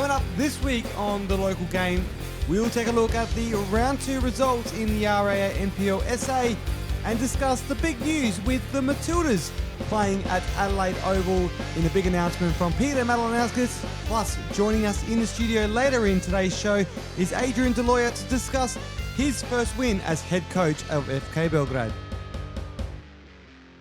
Coming up this week on The Local Game, we'll take a look at the Round 2 results in the RAA NPL SA and discuss the big news with the Matildas playing at Adelaide Oval in a big announcement from Peter Matildas. Plus, joining us in the studio later in today's show is Adrian D'Aloia to discuss his first win as head coach of FK Beograd.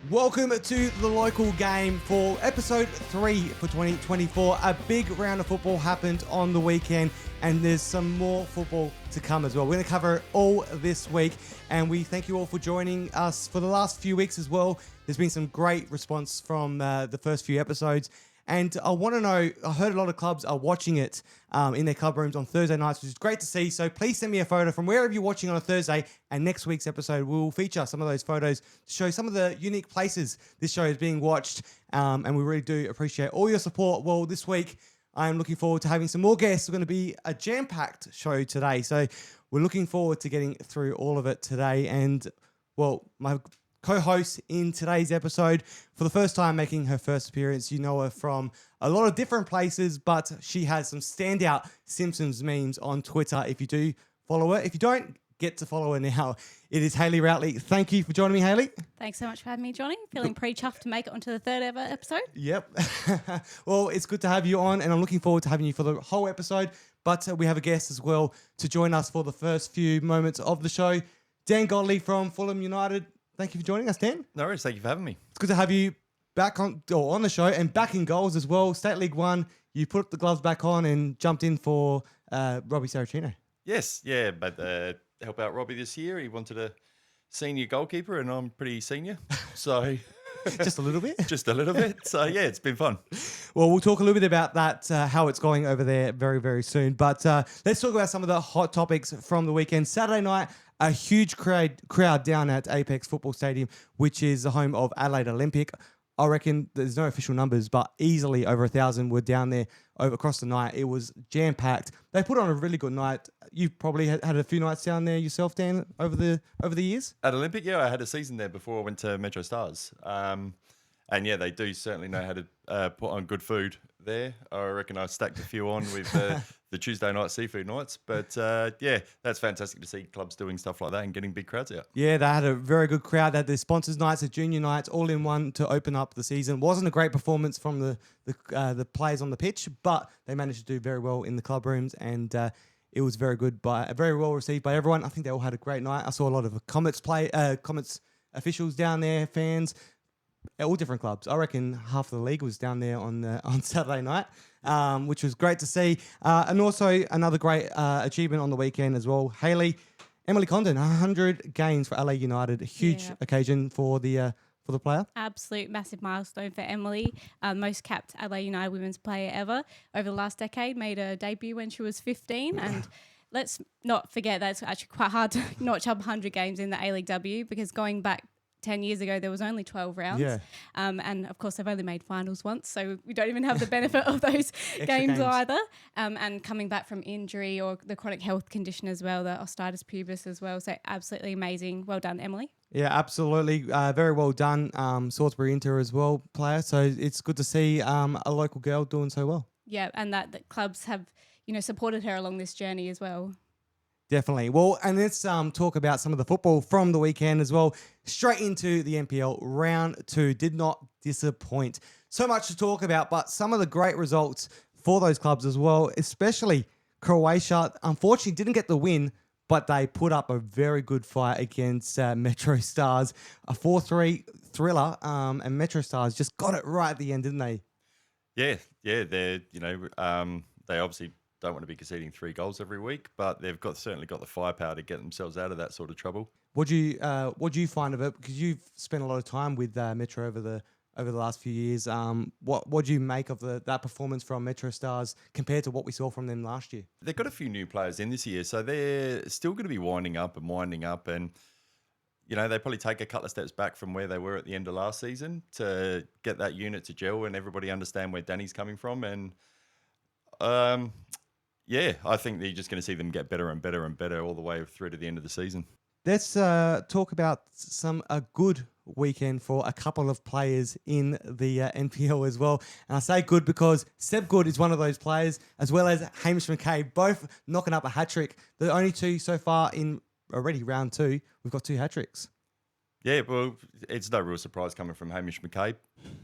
Welcome to The Local Game for episode 3 for 2024. A big round of football happened on the weekend and there's some more football to come as well. We're going to cover it all this week and we thank you all for joining us for the last few weeks as well. There's been some great response from the first few episodes. And I want to know, I heard a lot of clubs are watching it in their club rooms on Thursday nights, which is great to see. So please send me a photo from wherever you're watching on a Thursday. And next week's episode, we'll feature some of those photos to show some of the unique places this show is being watched. And we really do appreciate all your support. Well, this week, I'm looking forward to having some more guests. We're going to be a jam-packed show today. So we're looking forward to getting through all of it today. And, well, my co-host in today's episode, for the first time making her first appearance. You know her from a lot of different places, but she has some standout Simpsons memes on Twitter if you do follow her. If you don't get to follow her now, it is Hayley Routley. Thank you for joining me, Hayley. Thanks so much for having me, Johnny. Feeling pretty chuffed to make it onto the third ever episode. Yep. Well, it's good to have you on, and I'm looking forward to having you for the whole episode. But we have a guest as well to join us for the first few moments of the show. Dan Godley from Fulham United. Thank you for joining us, Dan. No worries. Thank you for having me. It's good to have you back on the show and back in goals as well. State League 1, you put the gloves back on and jumped in for Robbie Saracino. Yes, yeah, but help out Robbie this year. He wanted a senior goalkeeper, and I'm pretty senior, so just a little bit. Just a little bit. So yeah, it's been fun. Well, we'll talk a little bit about that, how it's going over there very, very soon. But let's talk about some of the hot topics from the weekend. Saturday night, a huge crowd down at Apex Football Stadium, which is the home of Adelaide Olympic. I reckon there's no official numbers, but easily over 1,000 were down there across the night. It was jam-packed. They put on a really good night. You've probably had a few nights down there yourself, Dan, over the years? At Olympic, yeah, I had a season there before I went to Metro Stars. And yeah, they do certainly know how to put on good food there. I reckon I stacked a few on with the Tuesday night seafood nights. But yeah, that's fantastic to see clubs doing stuff like that and getting big crowds out. Yeah, they had a very good crowd. They had the sponsors nights, the junior nights, all in one to open up the season. Wasn't a great performance from the players on the pitch, but they managed to do very well in the club rooms, and it was very well received by everyone. I think they all had a great night. I saw a lot of Comets officials down there, fans. All different clubs. I reckon half of the league was down there on Saturday night, which was great to see. And also another great achievement on the weekend as well. Emily Condon, 100 games for LA United. A huge occasion for the player. Absolute massive milestone for Emily. Most capped LA United women's player ever over the last decade. Made her debut when she was 15 and let's not forget that it's actually quite hard to notch up 100 games in the A-League W because going back 10 years ago, there was only 12 rounds. Yeah. And, of course, they've only made finals once, so we don't even have the benefit of those games either. And coming back from injury or the chronic health condition as well, the osteitis pubis as well. So absolutely amazing. Well done, Emily. Yeah, absolutely. Very well done. Salisbury Inter as well, player. So it's good to see a local girl doing so well. Yeah, and that clubs have, supported her along this journey as well. Definitely. Well, and let's talk about some of the football from the weekend as well. Straight into the NPL round 2. Did not disappoint. So much to talk about, but some of the great results for those clubs as well, especially Croatia. Unfortunately, didn't get the win, but they put up a very good fight against Metro Stars. A 4-3 thriller, and Metro Stars just got it right at the end, didn't they? Yeah. They obviously don't want to be conceding 3 goals every week, but they've certainly got the firepower to get themselves out of that sort of trouble. What do you find of it? Because you've spent a lot of time with Metro over the last few years. What do you make of that performance from Metro Stars compared to what we saw from them last year? They've got a few new players in this year, so they're still going to be winding up, and they probably take a couple of steps back from where they were at the end of last season to get that unit to gel and everybody understand where Danny's coming from. And I think they're just going to see them get better and better and better all the way through to the end of the season. Let's talk about a good weekend for a couple of players in the NPL as well. And I say good because Seb Good is one of those players, as well as Hamish McKay, both knocking up a hat-trick. The only two so far in already round 2, we've got 2 hat-tricks. Yeah, well, it's no real surprise coming from Hamish McKay.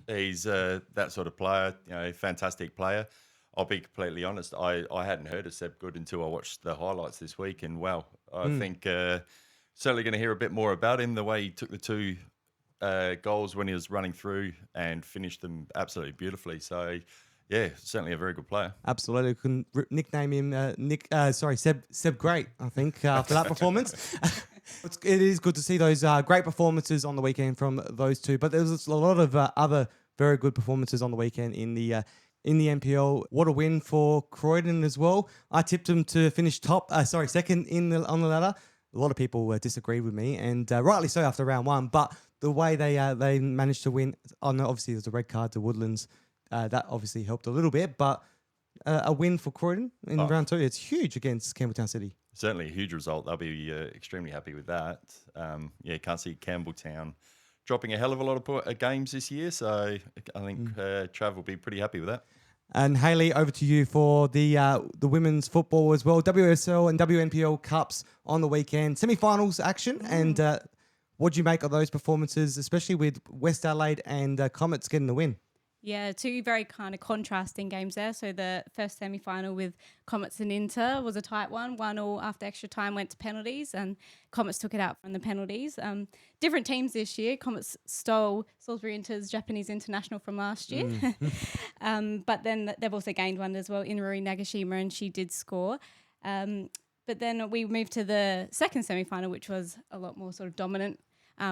He's that sort of player, fantastic player. I'll be completely honest, I hadn't heard of Seb Good until I watched the highlights this week, and wow, I think certainly going to hear a bit more about him, the way he took the 2 goals when he was running through and finished them absolutely beautifully. So, yeah, certainly a very good player. Absolutely. Can nickname him Seb Great, I think, for that performance. It is good to see those great performances on the weekend from those two. But there was a lot of other very good performances on the weekend in the NPL. What a win for Croydon as well. I tipped them to finish second on the ladder. A lot of people disagreed with me, and rightly so after round 1. But the way they managed to win, obviously there's a red card to Woodlands. That obviously helped a little bit, but a win for Croydon in round 2. It's huge against Campbelltown City. Certainly a huge result. They'll be extremely happy with that. Can't see Campbelltown dropping a hell of a lot of games this year, so I think Trav will be pretty happy with that. And Hayley, over to you for the women's football as well. WSL and WNPL Cups on the weekend. Semi-finals action. And what do you make of those performances, especially with West Adelaide and Comets getting the win? Yeah, 2 very kind of contrasting games there. So the first semi-final with Comets and Inter was a tight one. 1-1 after extra time went to penalties, and Comets took it out from the penalties. Different teams this year. Comets stole Salisbury Inter's Japanese international from last year. But then they've also gained one as well in Ruri Nagashima, and she did score. But then we moved to the second semi-final, which was a lot more sort of dominant.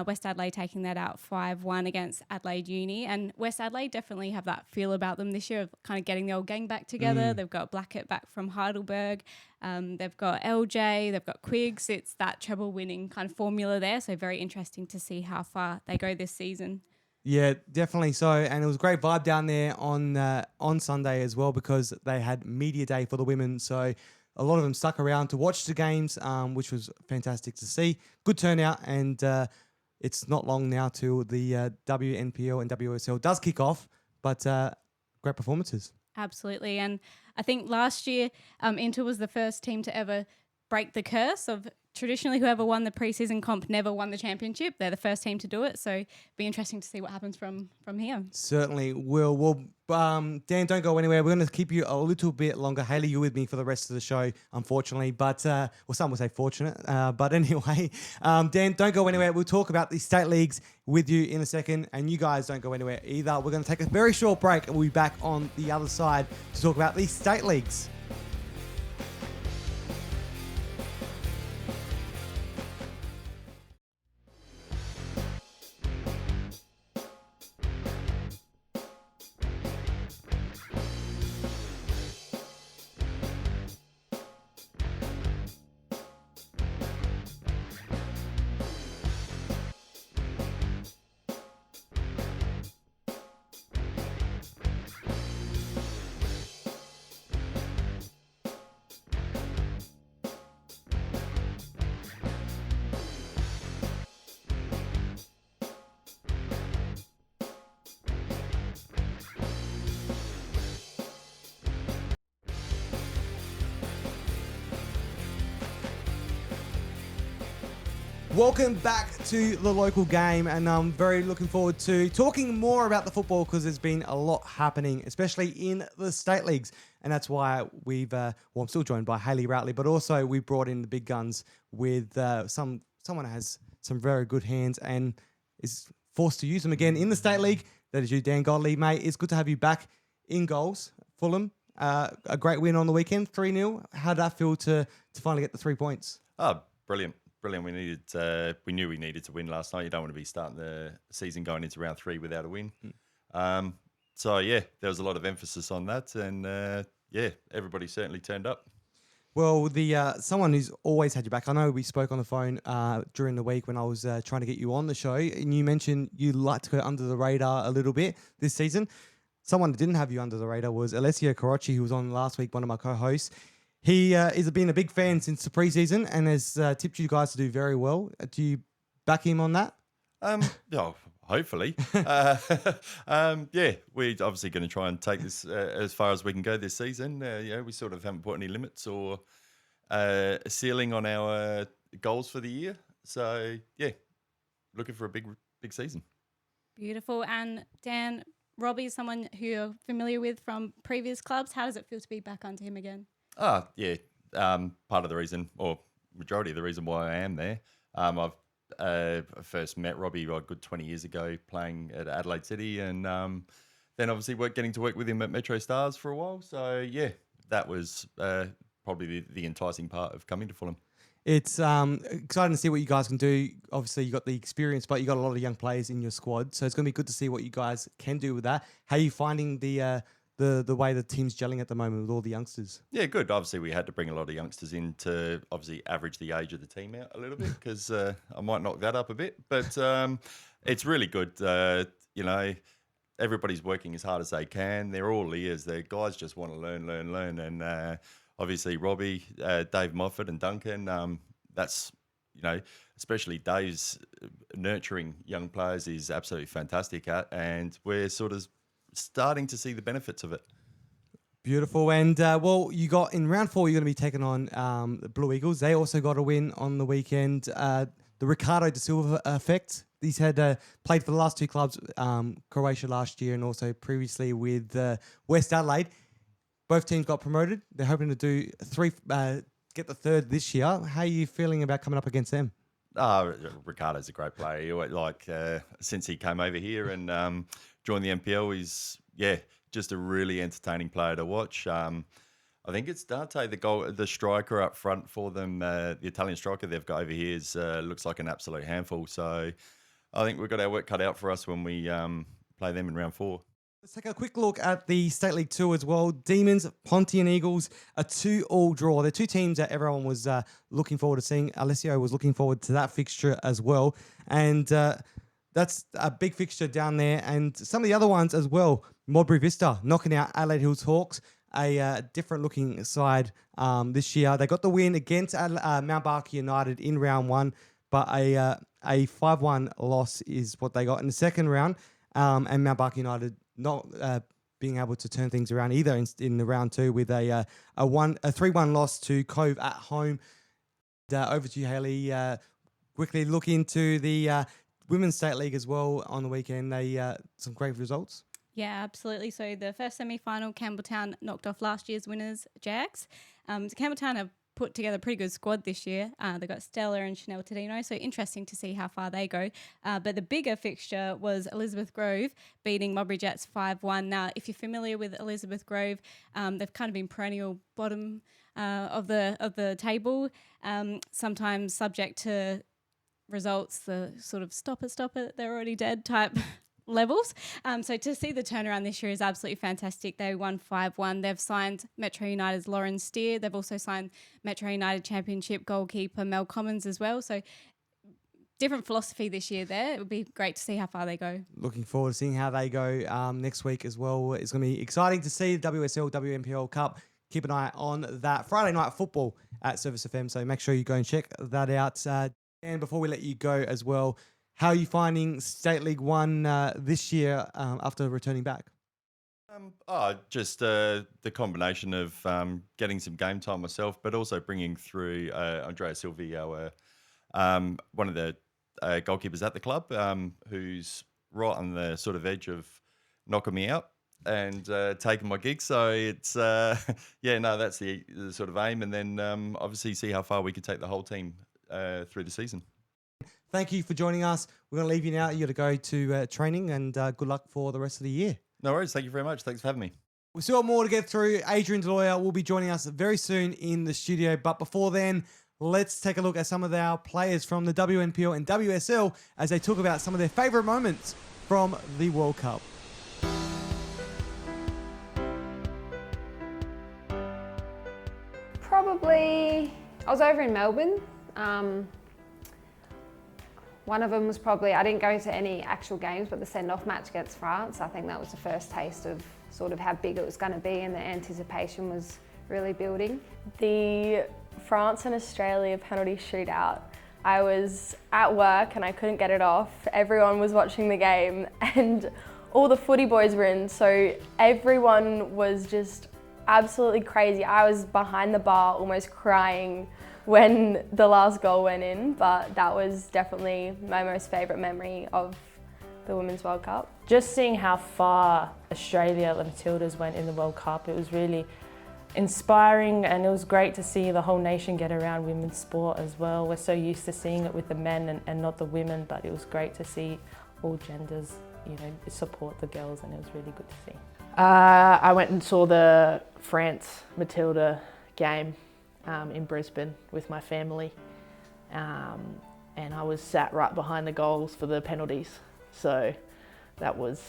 West Adelaide taking that out 5-1 against Adelaide Uni. And West Adelaide definitely have that feel about them this year of kind of getting the old gang back together. They've got Blackett back from Heidelberg. They've got LJ. They've got Quiggs. It's that treble winning kind of formula there. So very interesting to see how far they go this season. Yeah, definitely so. And it was a great vibe down there on Sunday as well, because they had media day for the women. So a lot of them stuck around to watch the games, which was fantastic to see. Good turnout, and it's not long now till the WNPL and WSL does kick off, but great performances. Absolutely. And I think last year, Inter was the first team to ever break the curse of traditionally whoever won the preseason comp never won the championship. They're the first team to do it. So it'll be interesting to see what happens from here. Certainly will. Well, Dan, don't go anywhere. We're going to keep you a little bit longer. Hayley, you're with me for the rest of the show, unfortunately. But, well, some will say fortunate. But anyway, Dan, don't go anywhere. We'll talk about the state leagues with you in a second. And you guys don't go anywhere either. We're going to take a very short break, and we'll be back on the other side to talk about the state leagues. Welcome back to the local game, and I'm very looking forward to talking more about the football, because there's been a lot happening, especially in the state leagues, and that's why I'm still joined by Hayley Routley, but also we brought in the big guns with someone who has some very good hands and is forced to use them again in the state league. That is you, Dan Godley, mate. It's good to have you back in goals. Fulham, a great win on the weekend, 3-0. How did that feel to finally get the 3 points? Oh, brilliant. Brilliant. We knew we needed to win last night. You don't want to be starting the season going into round 3 without a win. So, yeah, there was a lot of emphasis on that. And, everybody certainly turned up. Well, someone who's always had your back, I know we spoke on the phone during the week when I was trying to get you on the show, and you mentioned you like to go under the radar a little bit this season. Someone that didn't have you under the radar was Alessio Carocci, who was on last week, one of my co-hosts. He has been a big fan since the preseason and has tipped you guys to do very well. Do you back him on that? Yeah, hopefully. Yeah, we're obviously going to try and take this as far as we can go this season. We sort of haven't put any limits or a ceiling on our goals for the year. So, yeah, looking for a big season. Beautiful. And Dan, Robbie is someone who you're familiar with from previous clubs. How does it feel to be back onto him again? Yeah. Part of the reason, or majority of the reason why I am there. I've first met Robbie a good 20 years ago playing at Adelaide City, and then obviously getting to work with him at Metro Stars for a while. So, yeah, that was probably the enticing part of coming to Fulham. It's exciting to see what you guys can do. Obviously, you got the experience, but you got a lot of young players in your squad, so it's going to be good to see what you guys can do with that. How are you finding the way the team's gelling at the moment with all the youngsters? Yeah, good. Obviously, we had to bring a lot of youngsters in to obviously average the age of the team out a little bit because I might knock that up a bit. But it's really good. Everybody's working as hard as they can. They're all ears. The guys just want to learn. And obviously, Robbie, Dave Moffat and Duncan, that's, especially Dave's nurturing young players is absolutely fantastic at. And we're sort of starting to see the benefits of it. Beautiful. And, you got in round 4, you're going to be taking on the Blue Eagles. They also got a win on the weekend. The Ricardo da Silva effect. He's had played for the last 2 clubs, Croatia last year and also previously with West Adelaide. Both teams got promoted. They're hoping to do get the 3rd this year. How are you feeling about coming up against them? Ricardo's a great player. Since he came over here and joined the NPL, he's just a really entertaining player to watch. I think it's Dante, the striker up front for them. The Italian striker they've got over here looks like an absolute handful. So I think we've got our work cut out for us when we play them in round 4. Let's take a quick look at the State League 2 as well. Demons, Pontian Eagles, a 2-2 draw. They're 2 teams that everyone was looking forward to seeing. Alessio was looking forward to that fixture as well. And that's a big fixture down there. And some of the other ones as well. Modbury Vista knocking out Adelaide Hills Hawks, a different looking side this year. They got the win against Mount Barker United in round 1, but a 5-1 loss is what they got in the second round. And Mount Barker United not being able to turn things around either in the round 2 with a 3-1 loss to Cove at home. Over to you, Hayley. Quickly look into the Women's State League as well on the weekend. Some great results. Yeah, absolutely. So the first semi-final, Campbelltown knocked off last year's winners, Jags. Campbelltown have put together a pretty good squad this year. They've got Stella and Chanel Tadino, so interesting to see how far they go. But the bigger fixture was Elizabeth Grove beating Modbury Jets 5-1. Now, if you're familiar with Elizabeth Grove, they've kind of been perennial bottom of the table, sometimes subject to results, the sort of stop it, they're already dead type levels. So to see the turnaround this year is absolutely fantastic. They won 5-1. They've signed Metro United's Lauren Steer. They've also signed Metro United Championship goalkeeper Mel Commons as well. So different philosophy this year there. It would be great to see how far they go. Looking forward to seeing how they go next week as well. It's going to be exciting to see the WSL, WNPL Cup. Keep an eye on that. Friday night football at Service FM, so make sure you go and check that out. And before we let you go as well, how are you finding State League 1 this year after returning back? Just the combination of getting some game time myself, but also bringing through Andrea Silvi, one of the goalkeepers at the club, who's right on the sort of edge of knocking me out and taking my gig. So it's, that's the sort of aim. And then obviously see how far we can take the whole team through the season. Thank you for joining us. We're going to leave you now. You got to go to training, and good luck for the rest of the year. No worries. Thank you very much. Thanks for having me. We've still got more to get through. Adrian D'Aloia will be joining us very soon in the studio. But before then, let's take a look at some of our players from the WNPL and WSL as they talk about some of their favourite moments from the World Cup. Probably, I was over in Melbourne. One of them was probably, I didn't go to any actual games, but the send-off match against France. I think that was the first taste of sort of how big it was going to be, and the anticipation was really building. The France and Australia penalty shootout. I was at work and I couldn't get it off. Everyone was watching the game and all the footy boys were in, so everyone was just absolutely crazy. I was behind the bar almost crying when the last goal went in, but that was definitely my most favourite memory of the Women's World Cup. Just seeing how far Australia, the Matildas, went in the World Cup, it was really inspiring, and it was great to see the whole nation get around women's sport as well. We're so used to seeing it with the men and not the women, but it was great to see all genders, support the girls, and it was really good to see. I went and saw the France Matilda game in Brisbane with my family, and I was sat right behind the goals for the penalties. So that was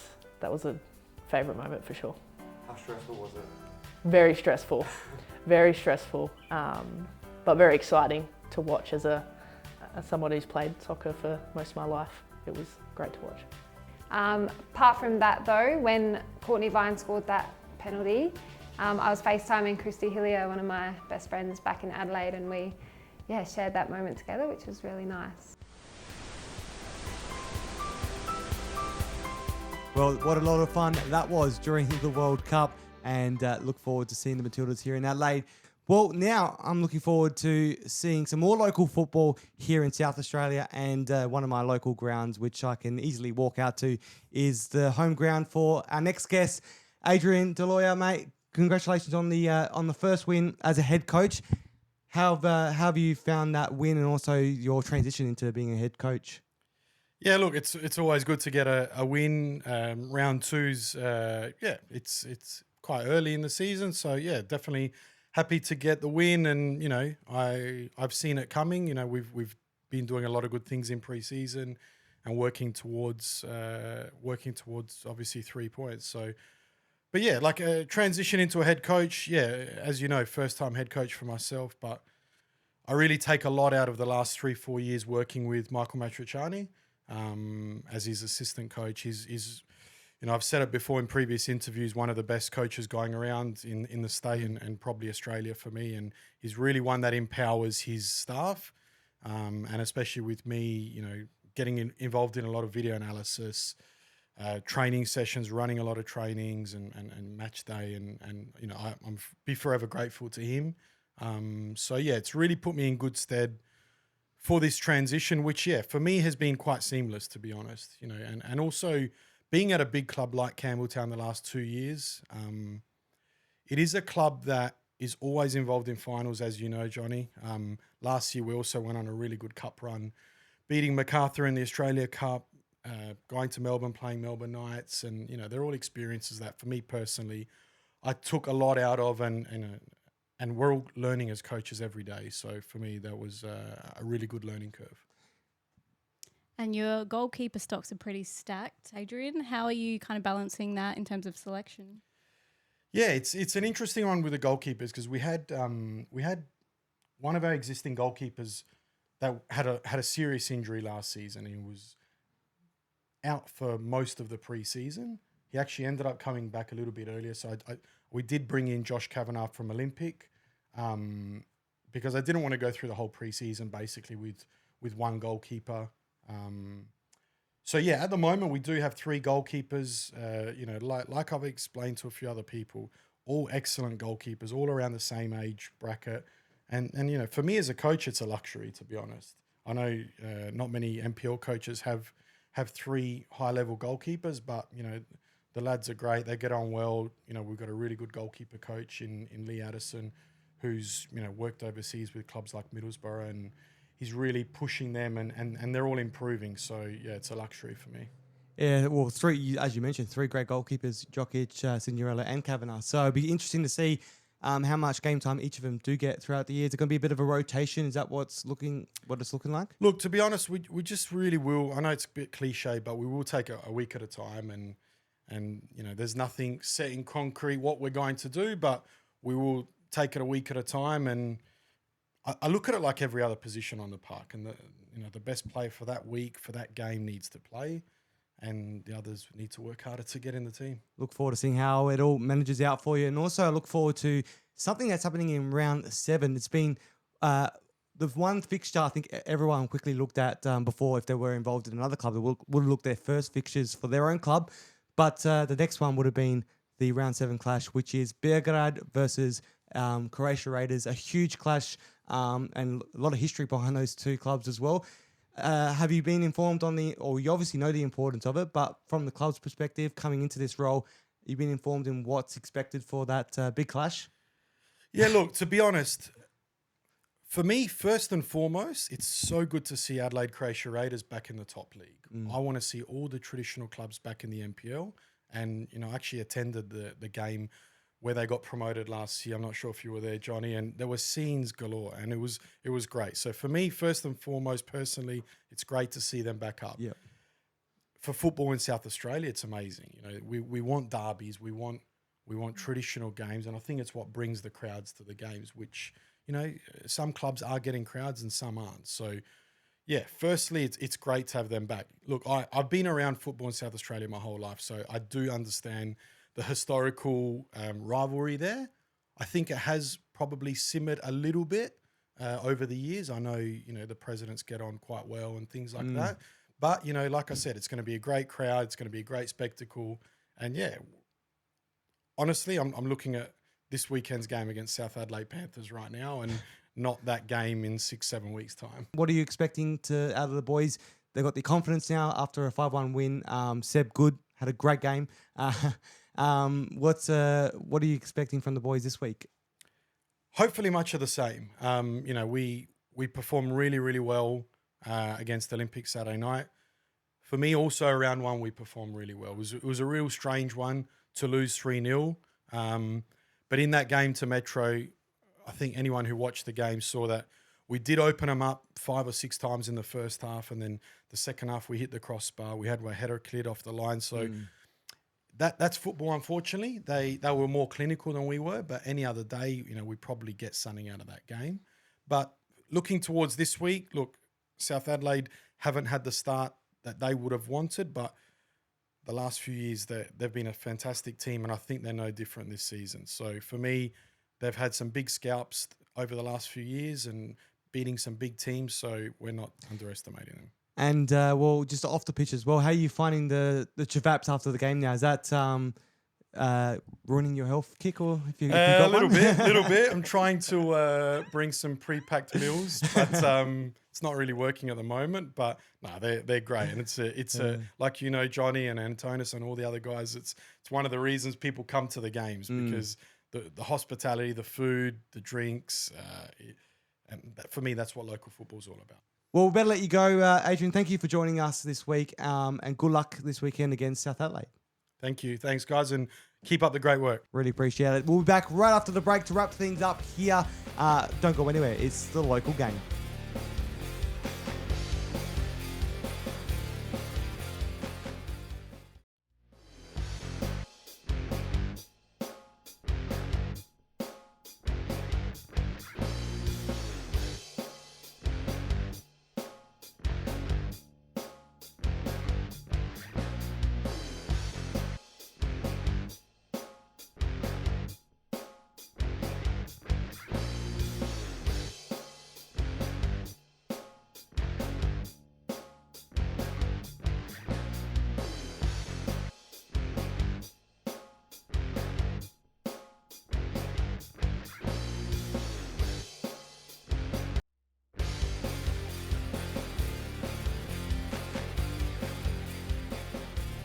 a favourite moment for sure. How stressful was it? Very stressful, very stressful, but very exciting to watch as someone who's played soccer for most of my life. It was great to watch. Apart from that though, when Courtney Vine scored that penalty, I was FaceTiming Christy Hillier, one of my best friends back in Adelaide, and we shared that moment together, which was really nice. Well, what a lot of fun that was during the World Cup, and look forward to seeing the Matildas here in Adelaide. Well, now I'm looking forward to seeing some more local football here in South Australia, and one of my local grounds, which I can easily walk out to, is the home ground for our next guest, Adrian D'Aloia, mate. Congratulations on the first win as a head coach. How have you found that win, and also your transition into being a head coach? Yeah, look, it's always good to get a win. Round two's, it's quite early in the season, so yeah, definitely happy to get the win. And I've seen it coming. We've been doing a lot of good things in pre-season and working towards obviously 3 points. So, but yeah, like a transition into a head coach. Yeah, as you know, first time head coach for myself, but I really take a lot out of the last 3-4 years working with Michael Matriciani. As his assistant coach. He's I've said it before in previous interviews, one of the best coaches going around in the state and probably Australia for me. And he's really one that empowers his staff, and especially with me, getting involved in a lot of video analysis, training sessions, running a lot of trainings and match day. And I'm be forever grateful to him. So yeah, it's really put me in good stead for this transition, which, for me has been quite seamless, to be honest, and also being at a big club like Campbelltown the last 2 years, it is a club that is always involved in finals, as you know, Johnny. Last year, we also went on a really good cup run, beating Macarthur in the Australia Cup, going to Melbourne, playing Melbourne Knights, and, they're all experiences that, for me personally, I took a lot out of, and we're all learning as coaches every day. So for me, that was a really good learning curve. And your goalkeeper stocks are pretty stacked, Adrian. How are you kind of balancing that in terms of selection? Yeah, it's an interesting one with the goalkeepers, because we had one of our existing goalkeepers that had a serious injury last season. He was out for most of the pre-season. He actually ended up coming back a little bit earlier. So we did bring in Josh Kavanagh from Olympic, because I didn't want to go through the whole pre-season basically with one goalkeeper. So yeah, at the moment we do have 3 goalkeepers, like I've explained to a few other people, all excellent goalkeepers, all around the same age bracket. And for me as a coach, it's a luxury, to be honest. I know not many NPL coaches have 3 high-level goalkeepers, but, the lads are great. They get on well. We've got a really good goalkeeper coach in Lee Addison, who's, worked overseas with clubs like Middlesbrough, and he's really pushing them, and they're all improving. So, yeah, it's a luxury for me. Yeah, well, 3, as you mentioned, 3 great goalkeepers, Jokic, Signorella and Kavanagh. So it'd be interesting to see how much game time each of them do get throughout the year. Is it going to be a bit of a rotation? Is that what it's looking like? Look, to be honest, we just really will. I know it's a bit cliche, but we will take a week at a time, and there's nothing set in concrete what we're going to do, but we will take it a week at a time. And I look at it like every other position on the park, and the best player for that week, for that game, needs to play. and the others need to work harder to get in the team. Look forward to seeing how it all manages out for you. And also I look forward to something that's happening in round 7. It's been the one fixture I think everyone quickly looked at before, if they were involved in another club, they would have looked their first fixtures for their own club. But the next one would have been the round 7 clash, which is Beograd versus Croatia Raiders, a huge clash and a lot of history behind those two clubs as well. Have you been informed or you obviously know the importance of it, but from the club's perspective, coming into this role, you've been informed in what's expected for that big clash? Yeah, look, to be honest, for me, first and foremost, it's so good to see Adelaide Croatia Raiders back in the top league. I want to see all the traditional clubs back in the NPL. And, I actually attended the game where they got promoted last year. I'm not sure if you were there, Johnny, and there were scenes galore, and it was great. So for me, first and foremost, personally, it's great to see them back up. Yeah. For football in South Australia, it's amazing. We want derbies, we want traditional games, and I think it's what brings the crowds to the games, which, some clubs are getting crowds and some aren't. So, yeah, firstly, it's great to have them back. Look, I've been around football in South Australia my whole life, so I do understand the historical rivalry there. I think it has probably simmered a little bit over the years. I know, the presidents get on quite well and things like that. But, like I said, it's going to be a great crowd. It's going to be a great spectacle. And, yeah, honestly, I'm looking at this weekend's game against South Adelaide Panthers right now and not that game in 6-7 weeks' time. What are you expecting out of the boys? They've got the confidence now after a 5-1 win. Seb Good had a great game. What are you expecting from the boys this week? Hopefully much of the same. We performed really, really well against Olympic Saturday night. For me, also round 1, we performed really well. It was a real strange one to lose 3-0. But in that game to Metro, I think anyone who watched the game saw that we did open them up 5 or 6 times in the first half, and then the second half we hit the crossbar. We had a header cleared off the line. So that's football, unfortunately. They were more clinical than we were, but any other day, we probably get something out of that game. But looking towards this week, look, South Adelaide haven't had the start that they would have wanted, but the last few years they've been a fantastic team, and I think they're no different this season. So for me, they've had some big scalps over the last few years and beating some big teams, so we're not underestimating them. And, just off the pitch as well, how are you finding the chavaps after the game now? Is that ruining your health kick, or if you got a little one? bit. I'm trying to bring some pre-packed meals, but it's not really working at the moment. But no, they're great, and it's like Johnny and Antonis and all the other guys. It's one of the reasons people come to the games, because the hospitality, the food, the drinks, and for me, that's what local football's all about. Well, we better let you go, Adrian. Thank you for joining us this week, and good luck this weekend against South Adelaide. Thank you. Thanks, guys, and keep up the great work. Really appreciate it. We'll be back right after the break to wrap things up here. Don't go anywhere. It's the local game.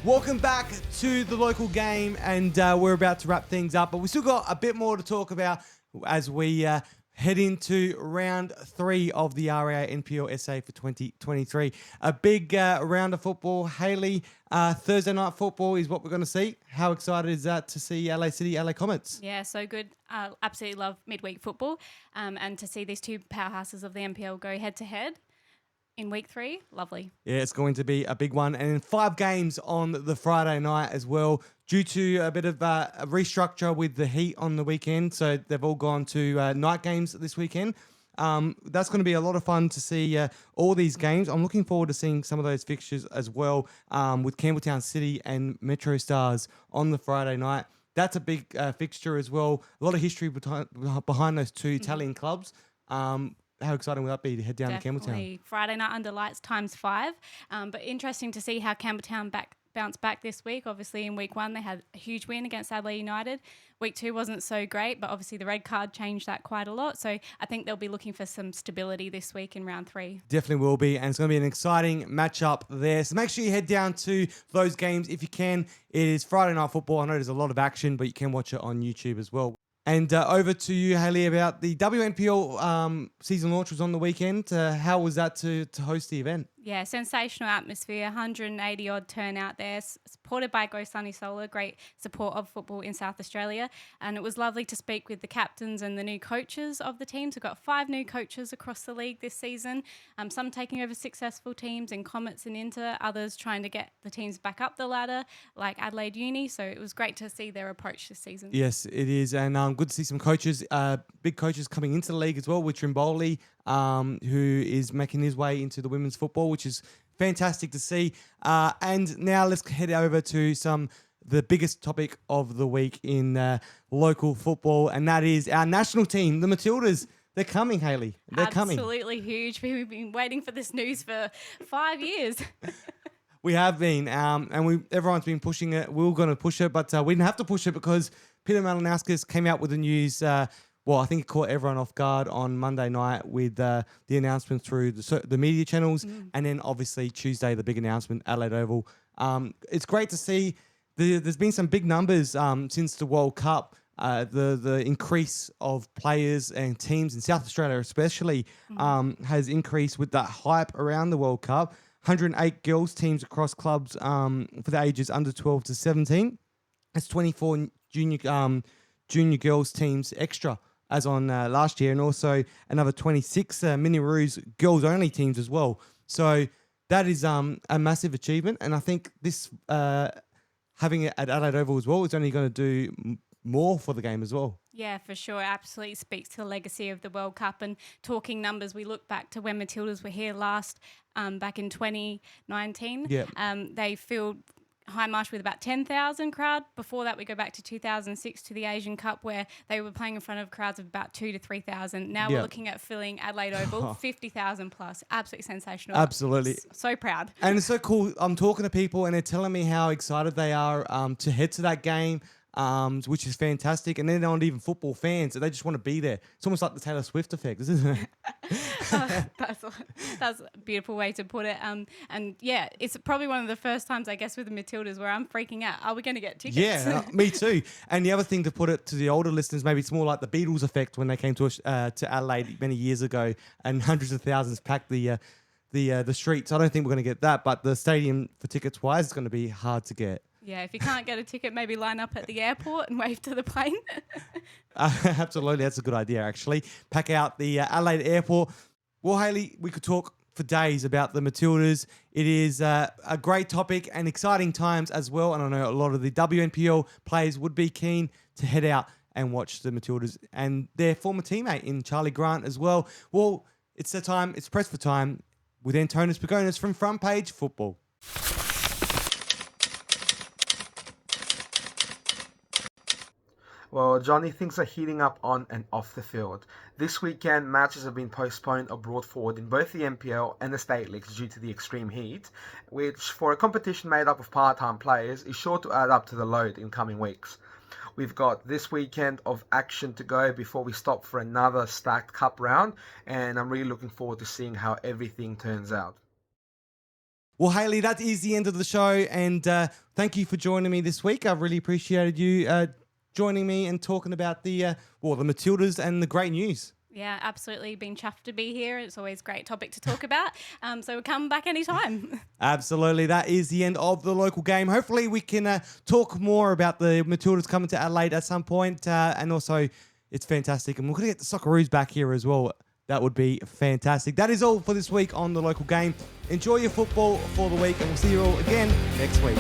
Welcome back to the local game, and we're about to wrap things up, but we still got a bit more to talk about as we head into round 3 of the RAA NPL SA for 2023. A big round of football. Hayley, Thursday night football is what we're going to see. How excited is that to see LA City, LA Comets? Yeah, so good. Absolutely love midweek football, and to see these two powerhouses of the NPL go head to head in week 3, lovely. Yeah, it's going to be a big one. And 5 games on the Friday night as well, due to a bit of a restructure with the heat on the weekend. So they've all gone to night games this weekend. That's going to be a lot of fun to see all these games. I'm looking forward to seeing some of those fixtures as well, with Campbelltown City and Metro Stars on the Friday night. That's a big fixture as well. A lot of history behind those two Italian clubs. How exciting would that be to head down to Campbelltown? Friday night under lights ×5. But interesting to see how Campbelltown bounce back this week. Obviously, in week 1, they had a huge win against Adelaide United. Week 2 wasn't so great, but obviously the red card changed that quite a lot. So I think they'll be looking for some stability this week in round 3. Definitely will be, and it's going to be an exciting matchup there. So make sure you head down to those games if you can. It is Friday night football. I know there's a lot of action, but you can watch it on YouTube as well. And over to you, Hayley, about the WNPL season launch was on the weekend. How was that to host the event? Yeah, sensational atmosphere, 180 odd turnout there, supported by Go Sunny Solar, great support of football in South Australia. And it was lovely to speak with the captains and the new coaches of the teams. We've got 5 new coaches across the league this season, some taking over successful teams in Comets and Inter, others trying to get the teams back up the ladder, like Adelaide Uni. So it was great to see their approach this season. Yes, it is. And good to see some coaches, big coaches coming into the league as well, with Trimboli, who is making his way into the women's football, which is fantastic to see. And now let's head over to the biggest topic of the week in local football, and that is our national team, the Matildas. They're coming, Hayley. They're coming. Absolutely huge. We've been waiting for this news for 5 years. We have been, and everyone's been pushing it. We were going to push it, but we didn't have to push it because Peter Malinauskas came out with the news. I think it caught everyone off guard on Monday night with the announcement through the media channels, and then obviously Tuesday, the big announcement, Adelaide Oval. It's great to see. There's been some big numbers since the World Cup. The increase of players and teams in South Australia especially has increased with that hype around the World Cup. 108 girls teams across clubs for the ages under 12 to 17. That's 24 junior girls teams extra as on last year, and also another 26 Mini-Roos girls-only teams as well. So that is a massive achievement, and I think this having it at Adelaide Oval as well is only going to do more for the game as well. Yeah, for sure. Absolutely speaks to the legacy of the World Cup. And talking numbers, we look back to when Matildas were here last, back in 2019. Yeah. They filled High Marsh with about 10,000 crowd. Before that, we go back to 2006 to the Asian Cup, where they were playing in front of crowds of about 2,000 to 3,000. Now we're looking at filling Adelaide Oval, 50,000 plus. Absolutely sensational. Absolutely. So proud. And it's so cool. I'm talking to people and they're telling me how excited they are to head to that game. Which is fantastic, and they're not even football fans; they just want to be there. It's almost like the Taylor Swift effect, isn't it? That's a beautiful way to put it. And yeah, it's probably one of the first times, I guess, with the Matildas where I'm freaking out. Are we going to get tickets? Yeah, me too. And the other thing, to put it to the older listeners, maybe it's more like the Beatles effect when they came to Adelaide many years ago, and hundreds of thousands packed the streets. I don't think we're going to get that, but the stadium for tickets wise, it's going to be hard to get. Yeah, if you can't get a ticket, maybe line up at the airport and wave to the plane. Absolutely, that's a good idea, actually. Pack out the Adelaide airport. Well, Hayley, we could talk for days about the Matildas. It is a great topic and exciting times as well. And I know a lot of the WNPL players would be keen to head out and watch the Matildas and their former teammate in Charlie Grant as well. Well, it's the time. It's press for time with Antonis Pagonis from Front Page Football. Well, Johnny, things are heating up on and off the field. This weekend, matches have been postponed or brought forward in both the NPL and the state leagues due to the extreme heat, which, for a competition made up of part-time players, is sure to add up to the load in coming weeks. We've got this weekend of action to go before we stop for another stacked cup round, and I'm really looking forward to seeing how everything turns out. Well, Hayley, that is the end of the show, and thank you for joining me this week. I've really appreciated you joining me and talking about the Matildas and the great news. Yeah, absolutely. Been chuffed to be here. It's always a great topic to talk about. So we'll come back anytime. Absolutely. That is the end of the local game. Hopefully we can talk more about the Matildas coming to Adelaide at some point. And also, it's fantastic. And we're going to get the Socceroos back here as well. That would be fantastic. That is all for this week on the local game. Enjoy your football for the week, and we'll see you all again next week.